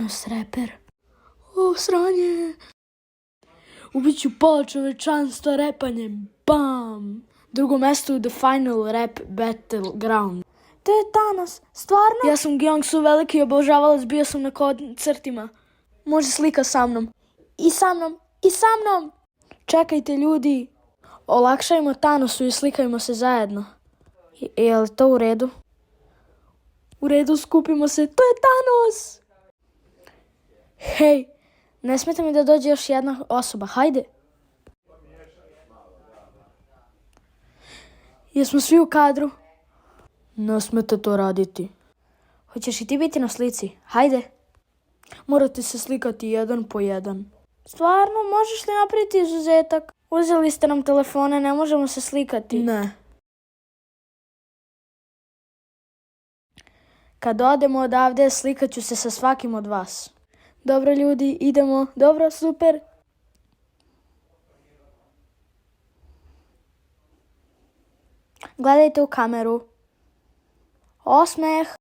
Thanos reper. O, sranje. Ubiću pola čovečanstva repanjem. Bam! Drugo mesto u The Final Rap Battleground. To je Thanos, stvarno? Ja sam Gyeongsu, veliki obožavalac, bio sam na koncertima. Može slika sa mnom. I sa mnom, i sa mnom! Čekajte ljudi, olakšajmo Thanosu i slikajmo se zajedno. Je li to u redu? U redu, skupimo se, to je Thanos! Hej, ne smeta mi da dođe još jedna osoba, hajde. Jesmo svi u kadru? Ne smete to raditi. Hoćeš i ti biti na slici? Hajde. Morate se slikati jedan po jedan. Stvarno, možeš li napraviti izuzetak? Uzeli ste nam telefone, ne možemo se slikati. Ne. Kad odemo odavde, slikat ću se sa svakim od vas. Dobro ljudi, idemo. Dobro, super. Gledajte u kameru. Osmeh.